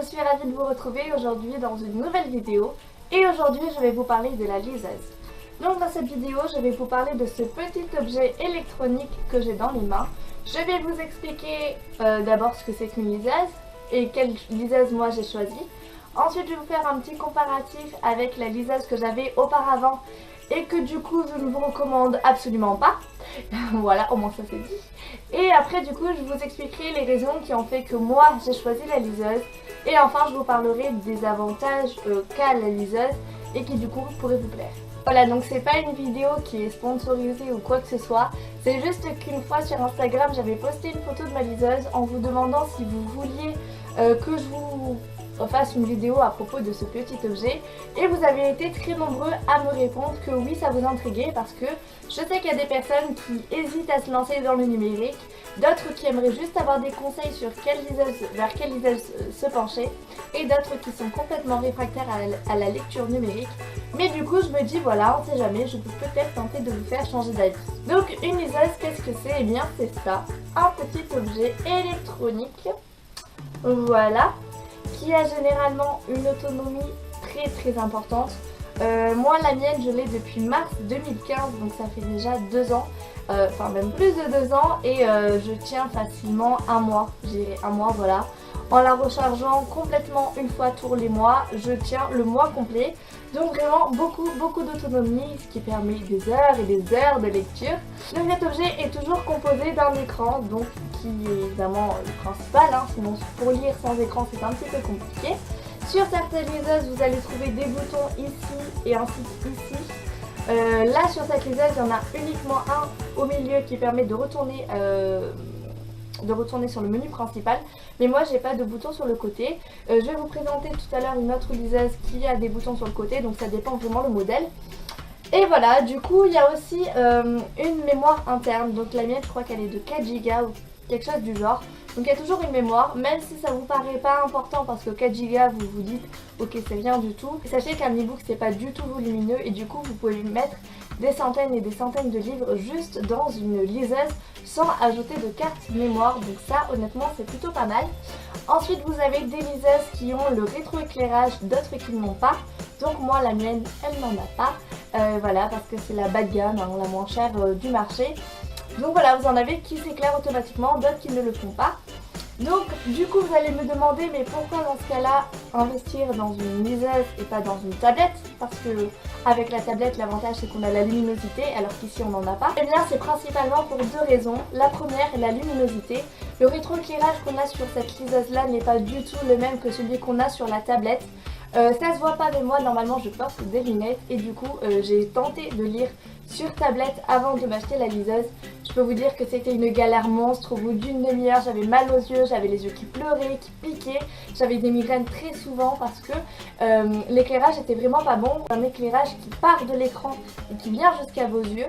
je suis ravie de vous retrouver aujourd'hui dans une nouvelle vidéo et aujourd'hui je vais vous parler de la liseuse. Donc dans cette vidéo je vais vous parler de ce petit objet électronique que j'ai dans les mains. Je vais vous expliquer d'abord ce que c'est qu'une liseuse et quelle liseuse moi j'ai choisi. Ensuite je vais vous faire un petit comparatif avec la liseuse que j'avais auparavant et que du coup je ne vous recommande absolument pas. Voilà, au moins ça c'est dit. Et après du coup je vous expliquerai les raisons qui ont fait que moi j'ai choisi la liseuse. Et enfin je vous parlerai des avantages qu'a la liseuse et qui du coup pourraient vous plaire. Voilà, donc c'est pas une vidéo qui est sponsorisée ou quoi que ce soit. C'est juste qu'une fois sur Instagram j'avais posté une photo de ma liseuse en vous demandant si vous vouliez que je vous fasse une vidéo à propos de ce petit objet et vous avez été très nombreux à me répondre que oui, ça vous intriguait parce que je sais qu'il y a des personnes qui hésitent à se lancer dans le numérique, d'autres qui aimeraient juste avoir des conseils sur vers quelle liseuse se pencher et d'autres qui sont complètement réfractaires à la lecture numérique. Mais du coup je me dis voilà, on sait jamais, je peux peut-être tenter de vous faire changer d'avis. Donc une liseuse, qu'est-ce que c'est? Eh bien c'est ça, un petit objet électronique, voilà, qui a généralement une autonomie très importante. Moi la mienne je l'ai depuis mars 2015, donc ça fait déjà 2 ans, enfin même plus de 2 ans et je tiens facilement un mois, je dirais un mois, voilà. En la rechargeant complètement une fois tous les mois, je tiens le mois complet. Donc vraiment beaucoup d'autonomie, ce qui permet des heures et des heures de lecture. Donc cet objet est toujours composé d'un écran, donc qui est évidemment le principal, hein, sinon pour lire sans écran c'est un petit peu compliqué. Sur certaines liseuses vous allez trouver des boutons ici et ainsi ici. Là sur cette liseuse il y en a uniquement un au milieu qui permet de retourner sur le menu principal, mais moi j'ai pas de bouton sur le côté. Je vais vous présenter tout à l'heure une autre liseuse qui a des boutons sur le côté, donc ça dépend vraiment le modèle. Et voilà, du coup il y a aussi une mémoire interne, donc la mienne je crois qu'elle est de 4 Go ou quelque chose du genre. Donc il y a toujours une mémoire, même si ça vous paraît pas important parce que 4 Go vous vous dites ok c'est rien du tout. Sachez qu'un e-book c'est pas du tout volumineux et du coup vous pouvez mettre des centaines et des centaines de livres juste dans une liseuse sans ajouter de carte mémoire, donc ça honnêtement c'est plutôt pas mal. Ensuite vous avez des liseuses qui ont le rétroéclairage, d'autres qui n'ont pas, donc moi la mienne elle n'en a pas, voilà, parce que c'est la bas de gamme, hein, la moins chère du marché. Donc voilà, vous en avez qui s'éclairent automatiquement, d'autres qui ne le font pas. Donc du coup vous allez me demander mais pourquoi dans ce cas là investir dans une liseuse et pas dans une tablette? Parce que avec la tablette l'avantage c'est qu'on a la luminosité alors qu'ici on n'en a pas. Et bien c'est principalement pour 2 raisons. La première est la luminosité. Le rétroéclairage qu'on a sur cette liseuse là n'est pas du tout le même que celui qu'on a sur la tablette. Ça se voit pas mais moi normalement je porte des lunettes et du coup j'ai tenté de lire sur tablette avant de m'acheter la liseuse. Je peux vous dire que c'était une galère monstre. Au bout d'une demi-heure j'avais mal aux yeux, j'avais les yeux qui pleuraient, qui piquaient, j'avais des migraines très souvent parce que l'éclairage était vraiment pas bon. Un éclairage qui part de l'écran et qui vient jusqu'à vos yeux.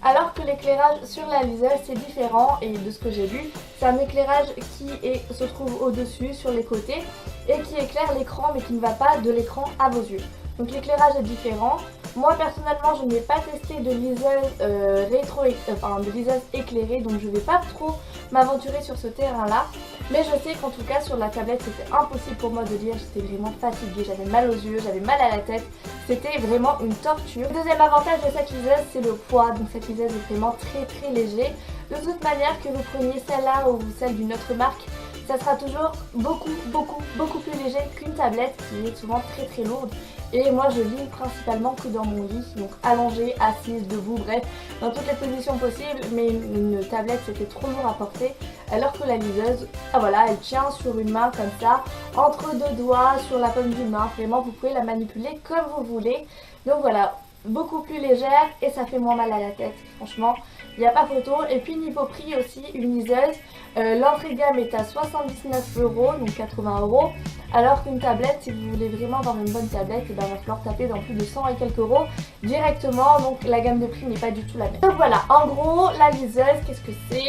Alors que l'éclairage sur la liseuse c'est différent et de ce que j'ai vu, c'est un éclairage qui se trouve au-dessus, sur les côtés et qui éclaire l'écran mais qui ne va pas de l'écran à vos yeux. Donc l'éclairage est différent. Moi personnellement je n'ai pas testé de liseuse de liseuse éclairée, donc je ne vais pas trop m'aventurer sur ce terrain là. Mais je sais qu'en tout cas sur la tablette c'était impossible pour moi de lire, j'étais vraiment fatiguée, j'avais mal aux yeux, j'avais mal à la tête, c'était vraiment une torture. Le deuxième avantage de cette liseuse c'est le poids, donc cette liseuse est vraiment très léger. De toute manière que vous preniez celle-là ou celle d'une autre marque, ça sera toujours beaucoup plus léger qu'une tablette qui est souvent très lourde. Et moi je lis principalement que dans mon lit, donc allongée, assise, debout, bref, dans toutes les positions possibles, mais une tablette c'était trop lourd à porter, alors que la liseuse, ah voilà, elle tient sur une main comme ça, entre 2 doigts, sur la paume d'une main, vraiment vous pouvez la manipuler comme vous voulez. Donc voilà, beaucoup plus légère et ça fait moins mal à la tête, franchement il n'y a pas photo. Et puis niveau prix aussi, une liseuse, l'entrée de gamme est à 79 €, donc 80 €, alors qu'une tablette, si vous voulez vraiment avoir une bonne tablette, il va falloir taper dans plus de 100 et quelques euros directement, donc la gamme de prix n'est pas du tout la même. Donc voilà, en gros la liseuse, qu'est-ce que c'est?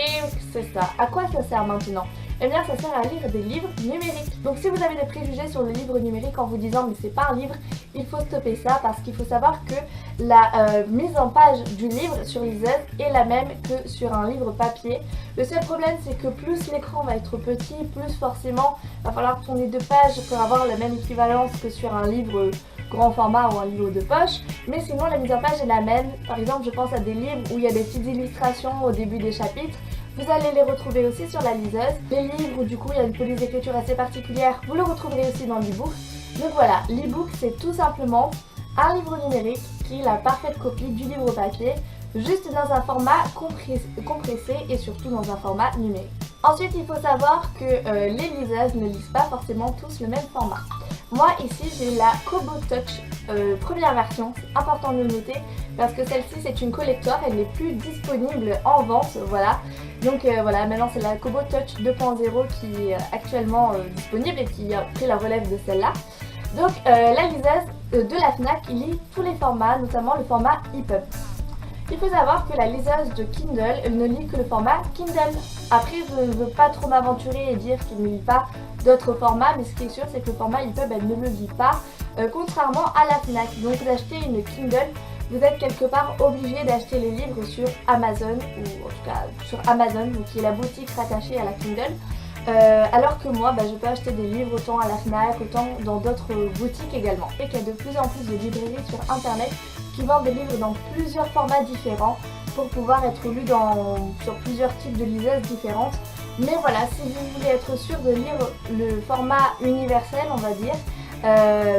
C'est ça. À quoi ça sert maintenant? eh bien ça sert à lire des livres numériques. Donc si vous avez des préjugés sur le livre numérique en vous disant mais c'est pas un livre, il faut stopper ça parce qu'il faut savoir que la mise en page du livre sur liseuse est la même que sur un livre papier. Le seul problème c'est que plus l'écran va être petit, plus forcément va falloir tourner 2 pages pour avoir la même équivalence que sur un livre grand format ou un livre de poche, mais sinon la mise en page est la même. Par exemple, je pense à des livres où il y a des petites illustrations au début des chapitres. Vous allez les retrouver aussi sur la liseuse. Les livres où du coup il y a une police d'écriture assez particulière, vous le retrouverez aussi dans l'e-book. Donc voilà, l'e-book c'est tout simplement un livre numérique qui est la parfaite copie du livre papier, juste dans un format compressé et surtout dans un format numérique. Ensuite, il faut savoir que les liseuses ne lisent pas forcément tous le même format. Moi ici j'ai la Kobo Touch première version, c'est important de le noter parce que celle-ci c'est une collector, elle n'est plus disponible en vente, voilà. Donc voilà, maintenant c'est la Kobo Touch 2.0 qui est actuellement disponible et qui a pris la relève de celle-là. Donc la liseuse de la FNAC il lit tous les formats, notamment le format EPUB. Il faut savoir que la liseuse de Kindle elle ne lit que le format Kindle. Après je ne veux pas trop m'aventurer et dire qu'il ne lit pas d'autres formats, mais ce qui est sûr c'est que le format EPUB elle ne le lit pas, contrairement à la FNAC. Donc d'acheter une Kindle, vous êtes quelque part obligé d'acheter les livres sur Amazon, ou en tout cas sur Amazon, qui est la boutique rattachée à la Kindle. Alors que moi, je peux acheter des livres autant à la FNAC, autant dans d'autres boutiques également. Et qu'il y a de plus en plus de librairies sur internet qui vendent des livres dans plusieurs formats différents pour pouvoir être lus sur plusieurs types de liseuses différentes. Mais voilà, si vous voulez être sûr de lire le format universel, on va dire,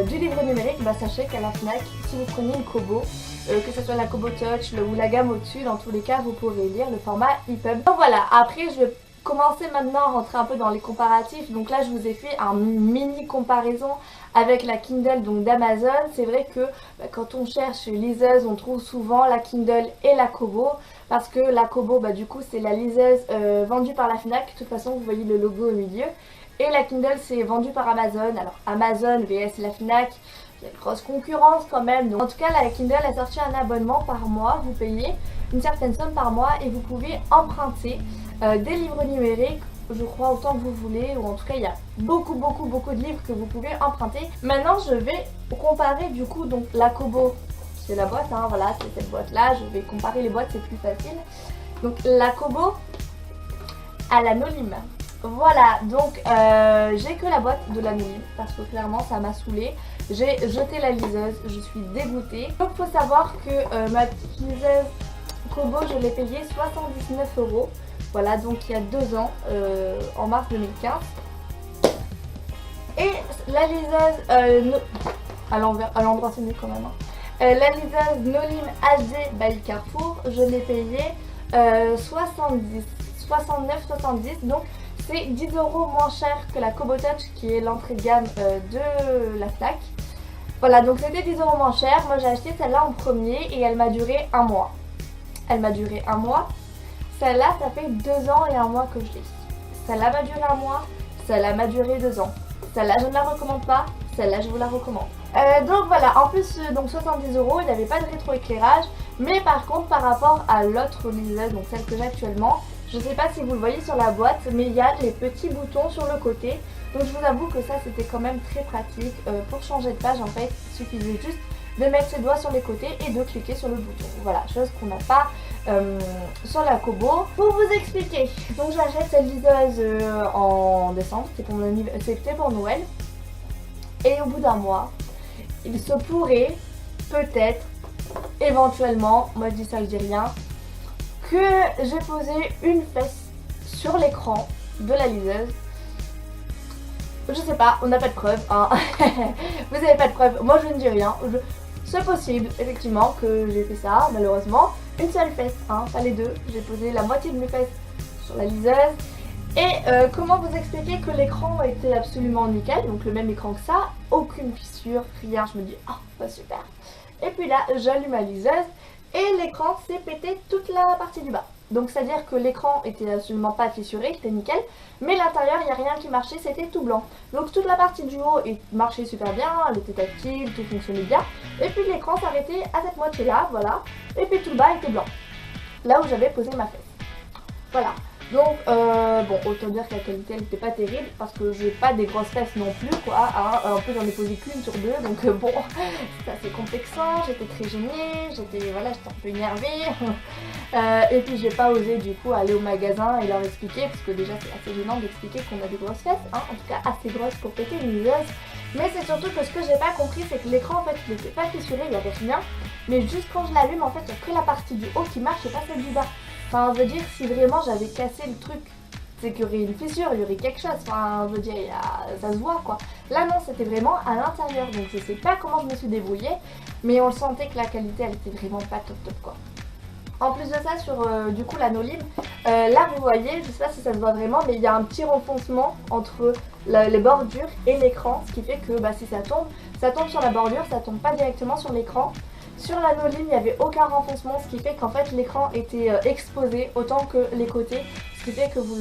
du livre numérique, sachez qu'à la FNAC, si vous prenez une Kobo, que ce soit la Kobo Touch ou la gamme au-dessus, dans tous les cas, vous pourrez lire le format EPUB. Donc voilà, après je vais commencer maintenant à rentrer un peu dans les comparatifs. Donc là je vous ai fait un mini comparaison avec la Kindle d'Amazon. C'est vrai que quand on cherche liseuse on trouve souvent la Kindle et la Kobo, parce que la Kobo du coup c'est la liseuse vendue par la FNAC, de toute façon vous voyez le logo au milieu, et la Kindle c'est vendu par Amazon. Alors Amazon vs la FNAC, il y a une grosse concurrence quand même. Donc, en tout cas la Kindle a sorti un abonnement par mois, vous payez une certaine somme par mois et vous pouvez emprunter des livres numériques, je crois autant que vous voulez, ou en tout cas il y a beaucoup de livres que vous pouvez emprunter. Maintenant je vais comparer du coup donc la Kobo, c'est la boîte, voilà c'est cette boîte là, je vais comparer les boîtes, c'est plus facile. Donc la Kobo à l'Anolim. Voilà, donc j'ai que la boîte de l'Anolim parce que clairement ça m'a saoulée. J'ai jeté la liseuse, je suis dégoûtée. Donc il faut savoir que ma petite liseuse Kobo je l'ai payée 79 €. Voilà, donc il y a 2 ans, en mars 2015. Et la liseuse, à l'endroit c'est mieux quand même. La liseuse Nolim HD by Carrefour, je l'ai payée 69,70 €. Donc c'est 10 € moins cher que la Kobo Touch qui est l'entrée de gamme de la FNAC. Voilà, donc c'était 10 € moins cher. Moi j'ai acheté celle-là en premier et elle m'a duré un mois. Elle m'a duré un mois. Celle-là, ça fait 2 ans et un mois que je l'ai. Celle-là m'a duré un mois, celle-là m'a duré 2 ans. Celle-là, je ne la recommande pas, celle-là, je vous la recommande. Donc voilà, en plus, donc 70 €, il n'y avait pas de rétroéclairage. Mais par contre, par rapport à l'autre liseuse, donc celle que j'ai actuellement, je ne sais pas si vous le voyez sur la boîte, mais il y a les petits boutons sur le côté. Donc je vous avoue que ça, c'était quand même très pratique. Pour changer de page, en fait, il suffisait juste de mettre ses doigts sur les côtés et de cliquer sur le bouton. Voilà, chose qu'on n'a pas sur la Kobo. Pour vous expliquer, donc j'achète cette liseuse en décembre, c'était pour Noël. Et au bout d'un mois, il se pourrait, peut-être, éventuellement, moi je dis ça, je dis rien, que j'ai posé une fesse sur l'écran de la liseuse. Je sais pas, on n'a pas de preuve, hein. Vous n'avez pas de preuve, moi je ne dis rien. C'est possible, effectivement, que j'ai fait ça, malheureusement. Une seule fesse, pas les deux. J'ai posé la moitié de mes fesses sur la liseuse. Et comment vous expliquer que l'écran était absolument nickel, donc le même écran que ça, aucune fissure, rien. Je me dis, super. Et puis là, j'allume ma liseuse et l'écran s'est pété toute la partie du bas. Donc c'est à dire que l'écran était absolument pas fissuré, c'était nickel, mais l'intérieur il n'y a rien qui marchait, c'était tout blanc. Donc toute la partie du haut marchait super bien, elle était tactile, tout fonctionnait bien. Et puis l'écran s'arrêtait à cette moitié là, voilà. Et puis tout le bas était blanc, là où j'avais posé ma fesse. Voilà, Donc bon, autant dire que la qualité elle n'était pas terrible parce que j'ai pas des grosses fesses non plus quoi, hein. En plus j'en ai posé qu'une sur deux, donc bon, c'est assez complexant, j'étais très gênée, j'étais un peu énervée. Et puis j'ai pas osé du coup aller au magasin et leur expliquer, parce que déjà c'est assez gênant d'expliquer qu'on a des grosses fesses, hein, en tout cas assez grosses pour péter une liseuse. Mais c'est surtout que ce que j'ai pas compris, c'est que l'écran en fait il était pas fissuré, il y avait rien, mais juste quand je l'allume en fait il y a que la partie du haut qui marche et pas celle du bas. Enfin, je veux dire, si vraiment j'avais cassé le truc, c'est qu'il y aurait une fissure, il y aurait quelque chose. Enfin, je veux dire, ça se voit quoi. Là, non, c'était vraiment à l'intérieur. Donc, je sais pas comment je me suis débrouillée, mais on le sentait que la qualité, elle était vraiment pas top top quoi. En plus de ça, sur du coup la Nolib, là vous voyez, je sais pas si ça se voit vraiment, mais il y a un petit renfoncement entre les bordures et l'écran, ce qui fait que si ça tombe sur la bordure, ça tombe pas directement sur l'écran. Sur la Nolib, il n'y avait aucun renfoncement, ce qui fait qu'en fait l'écran était exposé autant que les côtés, ce qui fait que vous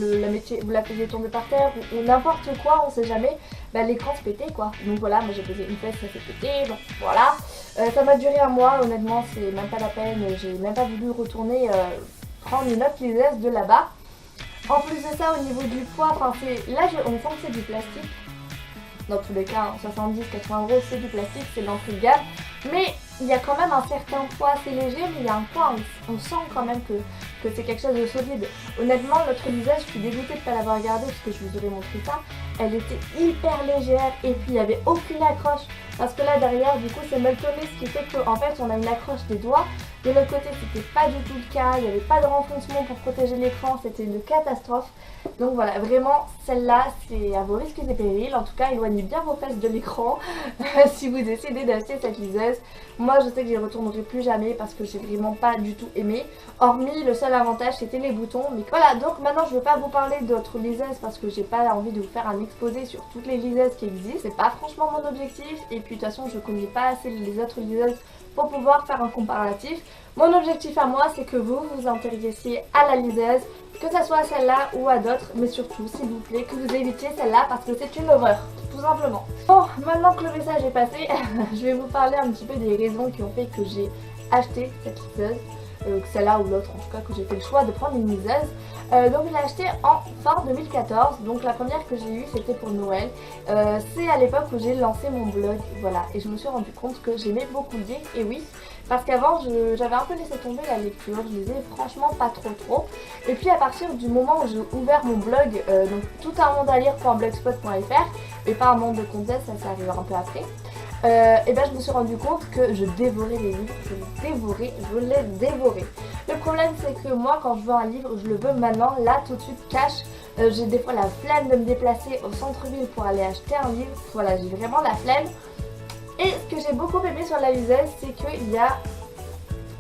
la faisiez tomber par terre ou n'importe quoi, on sait jamais, l'écran se pétait quoi. Donc voilà, moi j'ai posé une fesse, ça s'est pété, bon voilà. Ça m'a duré un mois, honnêtement c'est même pas la peine, j'ai même pas voulu retourner prendre une autre liseuse de là-bas. En plus de ça, au niveau du poids, on sent que c'est du plastique. Dans tous les cas, 70-80 euros c'est du plastique, c'est de l'entrée de gamme. Mais il y a quand même un certain poids assez léger, mais il y a un poids, on sent quand même que c'est quelque chose de solide. Honnêtement, notre liseuse, je suis dégoûtée de ne pas l'avoir gardée parce que je vous aurais montré ça. Elle était hyper légère et puis il n'y avait aucune accroche. Parce que là derrière, du coup, c'est molletonné, ce qui fait qu'en fait, on a une accroche des doigts. De l'autre côté, c'était pas du tout le cas, il n'y avait pas de renfoncement pour protéger l'écran, c'était une catastrophe. Donc voilà, vraiment, celle-là, c'est à vos risques et périls. En tout cas, éloignez bien vos fesses de l'écran si vous décidez d'acheter cette liseuse. Moi, je sais que j'y retournerai plus jamais parce que j'ai vraiment pas du tout aimé. Hormis, le seul avantage, c'était les boutons. Mais voilà, donc maintenant, je ne veux pas vous parler d'autres liseuses parce que j'ai pas envie de vous faire un exposé sur toutes les liseuses qui existent. C'est pas franchement mon objectif. Et puis, de toute façon, je connais pas assez les autres liseuses pour pouvoir faire un comparatif. Mon objectif à moi, c'est que vous vous intéressiez à la liseuse, que ce soit celle-là ou à d'autres, mais surtout, s'il vous plaît, que vous évitiez celle-là parce que c'est une horreur, tout simplement. Bon, maintenant que le message est passé, je vais vous parler un petit peu des raisons qui ont fait que j'ai acheté cette liseuse, celle-là ou l'autre en tout cas, que j'ai fait le choix de prendre une liseuse. Donc je l'ai acheté en fin 2014, donc la première que j'ai eue c'était pour Noël. C'est à l'époque où j'ai lancé mon blog, voilà, et je me suis rendu compte que j'aimais beaucoup lire, et oui, parce qu'avant j'avais un peu laissé tomber la lecture, je lisais franchement pas trop. Et puis à partir du moment où j'ai ouvert mon blog, donc toutunmondealire.blogspot.fr, et pas un monde de contest, ça arrive un peu après. Et je me suis rendu compte que je dévorais les livres, je les dévorais. Le problème c'est que moi quand je veux un livre, je le veux maintenant, là tout de suite cash. J'ai des fois la flemme de me déplacer au centre-ville pour aller acheter un livre, voilà j'ai vraiment la flemme. Et ce que j'ai beaucoup aimé sur la liseuse, c'est qu'il y a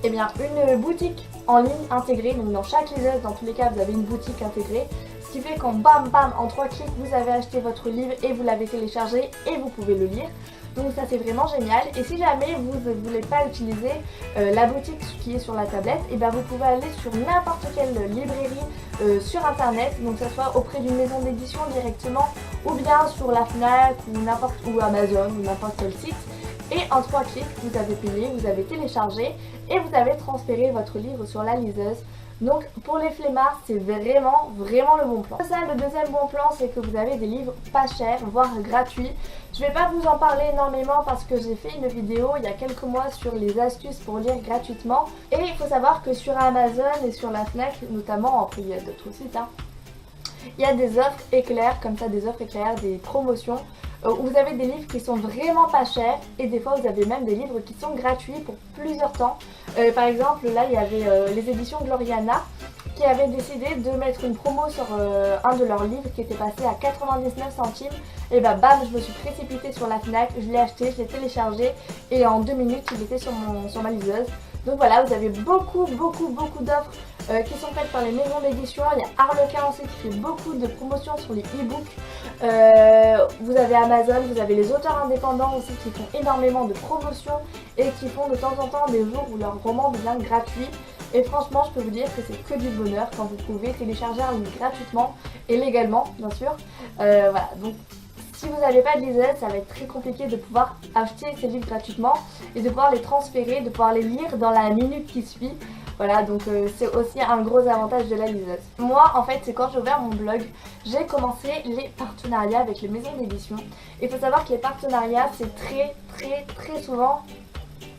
une boutique en ligne intégrée, donc dans chaque liseuse, dans tous les cas vous avez une boutique intégrée. Ce qui fait qu'en bam bam, en 3 clics, vous avez acheté votre livre et vous l'avez téléchargé et vous pouvez le lire. Donc ça c'est vraiment génial. Et si jamais vous ne voulez pas utiliser la boutique qui est sur la tablette, vous pouvez aller sur n'importe quelle librairie sur internet, donc que ce soit auprès d'une maison d'édition directement ou bien sur la Fnac ou Amazon ou n'importe quel site. Et en 3 clics, vous avez payé, vous avez téléchargé et vous avez transféré votre livre sur la liseuse. Donc pour les flemmards, c'est vraiment le bon plan. Ça, le deuxième bon plan, c'est que vous avez des livres pas chers, voire gratuits. Je vais pas vous en parler énormément parce que j'ai fait une vidéo il y a quelques mois sur les astuces pour lire gratuitement. Et il faut savoir que sur Amazon et sur la Fnac notamment, après il y a d'autres sites, il y a des offres éclairs, comme ça, des offres éclairs, des promotions. Vous avez des livres qui sont vraiment pas chers et des fois vous avez même des livres qui sont gratuits pour plusieurs temps. Par exemple là il y avait les éditions Gloriana qui avaient décidé de mettre une promo sur un de leurs livres qui était passé à 99 centimes. Et bam, je me suis précipitée sur la Fnac, je l'ai acheté, je l'ai téléchargé et en 2 minutes il était sur ma liseuse. Donc voilà, vous avez beaucoup d'offres qui sont faites par les maisons d'édition. Il y a Harlequin aussi qui fait beaucoup de promotions sur les e-books. Vous avez Amazon, vous avez les auteurs indépendants aussi qui font énormément de promotions et qui font de temps en temps des jours où leur roman devient gratuit. Et franchement, je peux vous dire que c'est que du bonheur quand vous pouvez télécharger un livre gratuitement et légalement, bien sûr. Voilà, donc si vous n'avez pas de liseuse, ça va être très compliqué de pouvoir acheter ces livres gratuitement et de pouvoir les transférer, de pouvoir les lire dans la minute qui suit. Voilà, donc c'est aussi un gros avantage de la liseuse. Moi en fait c'est quand j'ai ouvert mon blog, j'ai commencé les partenariats avec les maisons d'édition. Il faut savoir que les partenariats c'est très souvent,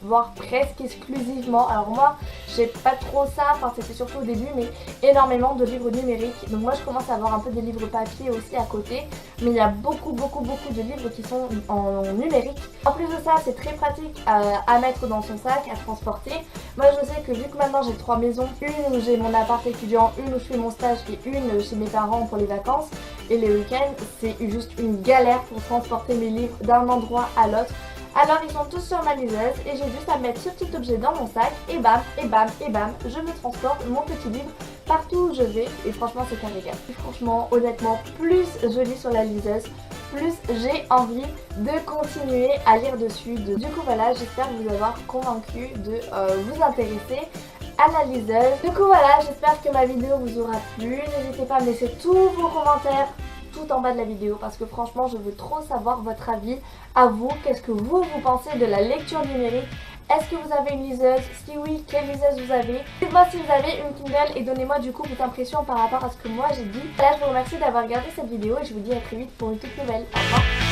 voire presque exclusivement. Alors moi j'ai pas trop ça, enfin c'était surtout au début, mais énormément de livres numériques. Donc moi je commence à avoir un peu des livres papier aussi à côté, mais il y a beaucoup de livres qui sont en numérique. En plus de ça c'est très pratique à mettre dans son sac, à transporter. Moi je sais que vu que maintenant j'ai 3 maisons, une où j'ai mon appart étudiant, une où je fais mon stage et une chez mes parents pour les vacances et les week-ends, c'est juste une galère pour transporter mes livres d'un endroit à l'autre. Alors ils sont tous sur ma liseuse et j'ai juste à mettre ce petit objet dans mon sac et bam, et bam, et bam, je me transporte mon petit livre partout où je vais et franchement c'est un régal. Et franchement, honnêtement, plus je lis sur la liseuse, plus j'ai envie de continuer à lire dessus. Du coup voilà, j'espère vous avoir convaincu de vous intéresser à la liseuse. Du coup voilà, j'espère que ma vidéo vous aura plu. N'hésitez pas à me laisser tous vos commentaires tout en bas de la vidéo parce que franchement je veux trop savoir votre avis à vous. Qu'est-ce que vous pensez de la lecture numérique? Est-ce que vous avez une liseuse? Si oui, quelle liseuse vous avez? Dites-moi si vous avez une Kindle et donnez-moi du coup vos impressions par rapport à ce que moi j'ai dit. Là je vous remercie d'avoir regardé cette vidéo et je vous dis à très vite pour une toute nouvelle. Au revoir.